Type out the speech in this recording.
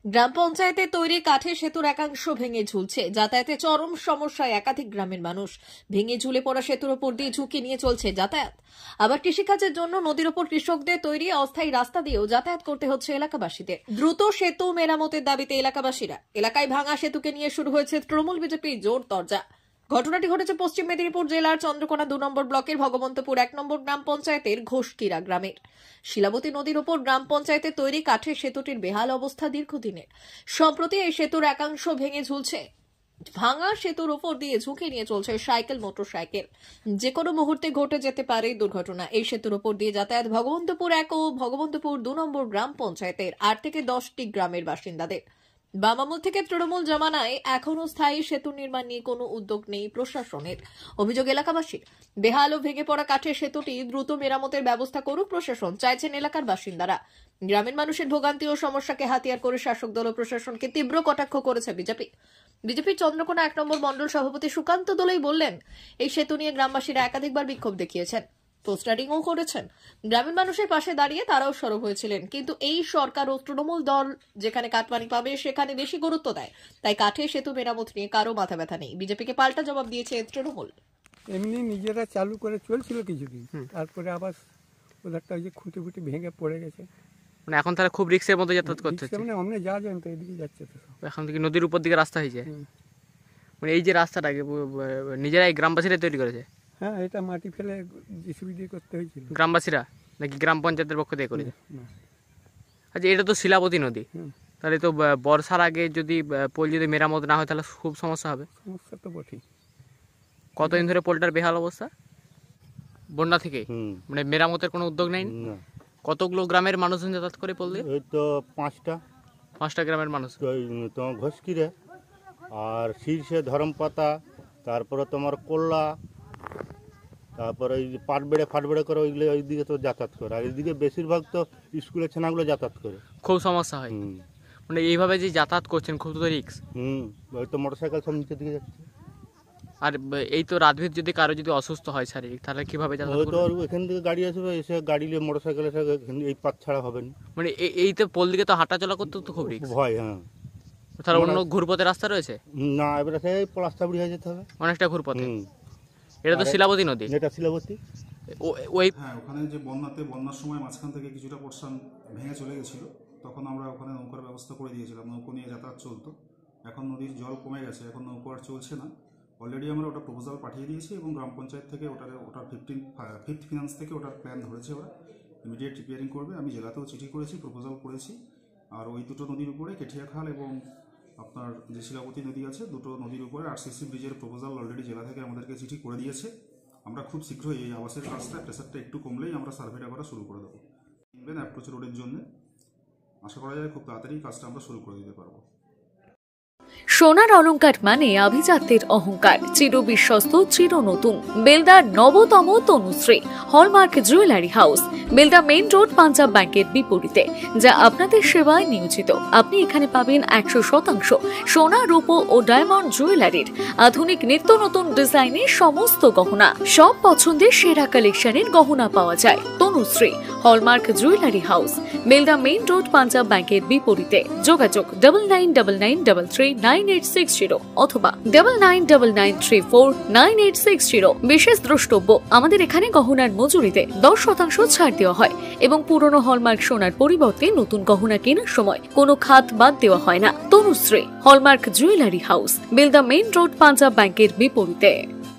গ্রাম পঞ্চায়েতে তৈরি কাঠের সেতুর একাংশ ভেঙে ঝুলছে। যাতায়াতে চরম সমস্যায় একাধিক গ্রামের মানুষ। ভেঙে ঝুলে পড়া সেতুর উপর দিয়ে ঝুঁকি নিয়ে চলছে যাতায়াত। আবার কৃষিকাজের জন্য নদীর উপর কৃষকদের তৈরি অস্থায়ী রাস্তা দিয়েও যাতায়াত করতে হচ্ছে এলাকাবাসীদের। দ্রুত সেতু মেরামতের দাবিতে এলাকাবাসীরা। এলাকায় ভাঙা সেতুকে নিয়ে শুরু হয়েছে তৃণমূল বিজেপির জোর তরজা। ঘটনাটি ঘটেছে পশ্চিম মেদিনীপুর জেলার চন্দ্রকোনা 2 নম্বর ব্লকের ভগবন্তপুর 1 নম্বর গ্রাম পঞ্চায়েতের ঘোষকিরা গ্রামের। শিলাবতী নদীর উপর গ্রাম পঞ্চায়েতে তৈরি কাঠের সেতুটির বেহাল অবস্থা দীর্ঘদিনের। সম্প্রতি এই সেতুর একাংশ ভেঙে ঝুলছে। ভাঙা সেতুর উপর দিয়ে ঝুঁকি নিয়ে চলছে সাইকেল, মোটরসাইকেল। যে কোনো মুহূর্তে ঘটে যেতে পারে দুর্ঘটনা। এই সেতুর উপর দিয়ে যাতায়াত ভগবন্তপুর 1 ও ভগবন্তপুর 2 নম্বর গ্রাম পঞ্চায়েতের 8 থেকে 10টি গ্রামের বাসিন্দাদের। বামামুল থেকে তৃণমূল জমানায় এখনো স্থায়ী সেতু নির্মাণ নিয়ে কোনো উদ্যোগ নেই প্রশাসনের। অভিযোগ এলাকাবাসীর। বেহাল ও ভেঙে পড়া কাঠের সেতুটি দ্রুত মেরামতের ব্যবস্থা করুক প্রশাসন, চাইছেন এলাকার বাসিন্দারা। গ্রামের মানুষের ভোগান্তি ও সমস্যাকে হাতিয়ার করে শাসক দল ও প্রশাসনকে তীব্র কটাক্ষ করেছে বিজেপির চন্দ্রকোনা 1 নম্বর মণ্ডল সভাপতি সুকান্ত দোলাই বললেন, এই সেতু নিয়ে গ্রামবাসীরা একাধিকবার বিক্ষোভ দেখিয়েছেন, পোস্টারিংও করেছেন। গ্রামের মানুষের পাশে দাঁড়িয়ে তারাও সরব হয়েছিলেন। কিন্তু এই সরকার ও তৃণমূল দল যেখানে কাটমানি পাবে সেখানে বেশি গুরুত্ব দেয়। তাই কাঠের সেতু মেরামত নিয়ে কারো মাথা ব্যথা নেই। বিজেপিকে পাল্টা জবাব দিয়েছে তৃণমূল। এমনি নিজেরা চালু করে চলছিল কিছুদিন, তারপরে আবার ওদেরটা ওই যে খুঁটি ফুটি ভেঙে পড়ে গেছে। মানে এখন তারা খুব রিস্কের মধ্যে যাতায়াত করছে। মানে আমরা যা জানি তো এদিকে যাচ্ছে তো এখন থেকে নদীর উপর দিকে রাস্তা হয়েছে। মানে এই যে রাস্তাটাকে নিজেরাই গ্রামবাসীরা তৈরি করেছে। হ্যাঁ, এটা মাটি ফেলে জিসিবি দিয়ে করতে হয়েছিল। গ্রামবাসীরা নাকি গ্রাম পঞ্চায়েতের পক্ষ থেকে করেছে? আচ্ছা, এটা তো শিলাবতী নদী, তাহলে তো বর্ষার আগে যদি পোল যদি মেরামত না হয় তাহলে খুব সমস্যা হবে। সমস্যা তো বটেই। কতদিন ধরে পোলটার বেহাল অবস্থা? বন্যা থেকে মানে মেরামতের কোনো উদ্যোগ নেই? কতগুলো গ্রামের মানুষজন যাতায়াত করে পোল দিয়ে? ওই তো পাঁচটা গ্রামের মানুষ। তোমার ঘোষকিরে আর শীর্ষে ধরমপাতা, তারপরে তোমার কোল্লা, তারপরে ওই ফাটবেড়ে করে ওইগুলো ওইদিকে তো যাতায়াত করে। আর এইদিকে বেশিরভাগ তো স্কুলের ছেনাগুলো যাতায়াত করে, খুব সমস্যা হয়। মানে এইভাবে যে যাতায়াত করছেন খুব তো রিস্ক। ওই তো মোটরসাইকেল সব নিচের দিকে যাচ্ছে। আর এই তো রাতভর যদি কারো যদি অসুস্থ হয় শারীরিক, তাহলে কিভাবে যাতায়াত করবে? তো এখান থেকে গাড়ি আসবে, এসে গাড়ি নিয়ে মোটরসাইকেল এসে এই পাত ছাড়া হবে না। মানে এই তো পোল দিকে তো হাঁটা চলা করতে তো খুব রিস্ক। ভয়। হ্যাঁ, তাহলে অন্য ঘুরপথের রাস্তা রয়েছে না? এবারে সেই পলাশচাবড়ি হয়ে যেতে হবে, অনেকটা ঘুরপথে। এটা তো শিলাবতী নদী। এটা শিলাবতী। ওই ওখানে যে বন্যার সময় মাঝখান থেকে কিছুটা পোর্শন ভেঙে চলে গেছিল, তখন আমরা ওখানে নৌকার ব্যবস্থা করে দিয়েছিলাম। নৌকো নিয়ে যাতায়াত চলতো। এখন নদীর জল কমে গেছে, এখন নৌকো আর চলছে না। অলরেডি আমরা ওটা প্রপোজাল পাঠিয়ে দিয়েছি এবং গ্রাম পঞ্চায়েত থেকে ওটার 5th ফিনান্স থেকে ওটার প্ল্যান ধরেছে। ওরা ইমিডিয়েট রিপেয়ারিং করবে। আমি জেলাতেও চিঠি করেছি, প্রপোজাল করেছি। আর ওই দুটো নদীর উপরে কেঠিয়াখাল এবং আপনার যে শিলাবতী নদী আছে, দুটো নদীর উপরে আরসিসি ব্রিজের প্রপোজাল অলরেডি জেলা থেকে আমাদেরকে চিঠি করে দিয়েছে। আমরা খুব শীঘ্রই এই আবাসের কাজটা প্রেসারটা একটু কমলেই আমরা সার্ভেটা করা শুরু করে দেবো। কিনবেন অ্যাপ্রোচ রোডের জন্য। আশা করা যায় খুব তাড়াতাড়ি কাজটা আমরা শুরু করে দিতে পারবো। সোনার অলংকার মানে আভিজাত্যের অহংকার, চিরবিশ্বস্ত, চির নতুন। বেলদার নবতম Tanushree hallmark jewellery house, Belda main road, Punjab ব্যাংকের বিপরীতে, যা আপনাদের সেবায় নিয়োজিত। আপনি এখানে পাবেন 100% সোনা, রূপো ও ডায়মন্ড জুয়েলারির আধুনিক নিত্য নতুন ডিজাইনের সমস্ত গহনা। সব পছন্দের সেরা কালেকশনের গহনা পাওয়া যায়। Tanushree hallmark jewellery house, Belda main road, Punjab ব্যাংকের বিপরীতে। যোগাযোগ 9999339860 অথবা 9999349860। বিশেষ দ্রষ্টব্য, আমাদের এখানে গহনার মজুরিতে 10% ছাড় দেওয়া হয় এবং পুরনো হলমার্ক সোনার পরিবর্তে নতুন গহনা কেনার সময় কোনো খাত বাদ দেওয়া হয় না। Tanushree hallmark jewellery house, Belda main road, Punjab ব্যাংকের বিপরীতে।